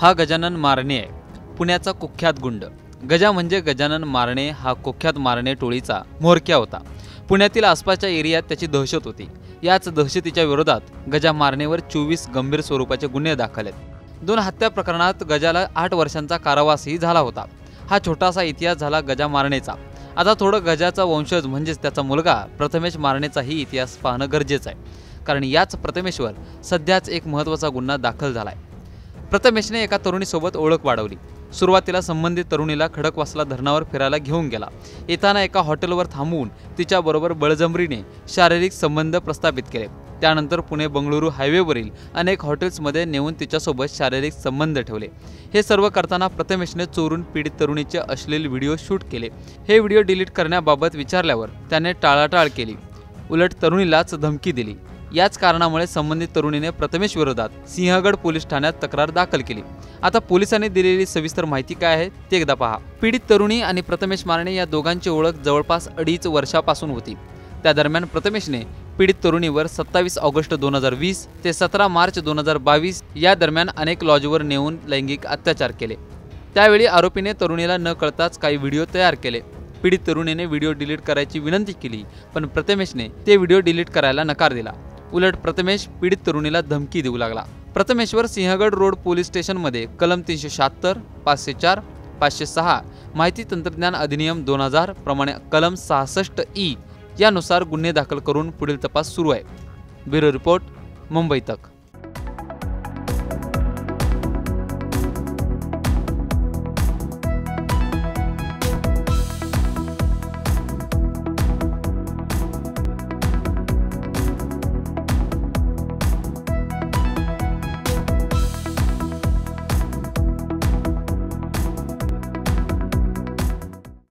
हा गजानन मारणे आहे, पुण्याचा कुख्यात गुंड। गजा म्हणजे गजानन मारणे हा कुख्यात मारणे टोळीचा म्होरक्या होता। पुण्यातील आसपासच्या एरियात त्याची दहशत होती। याच दहशतीच्या विरोधात गजा मारणेवर 24 गंभीर स्वरूपाचे गुन्हे दाखल आहेत। 2 हत्या प्रकरणात गजाला 8 वर्षांचा कारावासही झाला होता। हा छोटासा इतिहास झाला गजा मारणेचा। आता थोडं गजाचा वंशज म्हणजेच त्याचा मुलगा प्रथमेश मारणेचाही इतिहास पाहणं गरजेचं आहे, कारण याच प्रथमेशवर सध्याच एक महत्त्वाचा गुन्हा दाखल झालाय। प्रथमेशने एका तरुणीसोबत ओळख वाढवली। सुरुवातीला संबंधित तरुणीला खडकवासला धरणावर फिरायला घेऊन गेला। येताना एका हॉटेलवर थांबवून तिच्याबरोबर बळजबरीने शारीरिक संबंध प्रस्थापित केले। त्यानंतर पुणे बंगळुरू हायवेवरील अनेक हॉटेल्समध्ये नेऊन तिच्यासोबत शारीरिक संबंध ठेवले। हे सर्व करताना प्रथमेशने चोरून पीडित तरुणीचे अश्लील व्हिडिओ शूट केले। हे व्हिडिओ डिलीट करण्याबाबत विचारल्यावर त्याने टाळाटाळ केली, उलट तरुणीलाच धमकी दिली। याच कारणामुळे संबंधित तरुणीने प्रथमेश विरोधात सिंहगड पोलीस ठाण्यात तक्रार दाखल केली। आता पोलिसांनी दिलेली सविस्तर माहिती काय आहे ते एकदा पहा। पीडित तरुणी आणि प्रथमेश मारणे या दोघांची ओळख जवळपास 2.5 वर्षापासून होती। त्या दरम्यान प्रथमेशने पीडित तरुणीवर 27 ऑगस्ट 2020 ते 17 मार्च 2022 या दरम्यान अनेक लॉजवर नेऊन लैंगिक अत्याचार केले। त्यावेळी आरोपीने तरुणीला न कळताच काही व्हिडिओ तयार केले। पीडित तरुणीने व्हिडिओ डिलीट करायची विनंती केली, पण प्रथमेशने ते व्हिडिओ डिलीट करायला नकार दिला। उलट प्रथमेश पीडित तरुणीला धमकी देऊ लागला। प्रथमेशवर सिंहगड रोड पोलीस स्टेशनमध्ये कलम 376, 504, 506 माहिती तंत्रज्ञान अधिनियम 2000 प्रमाणे कलम 66E यानुसार गुन्हे दाखल करून पुढील तपास सुरू आहे। ब्युरो रिपोर्ट, मुंबई तक।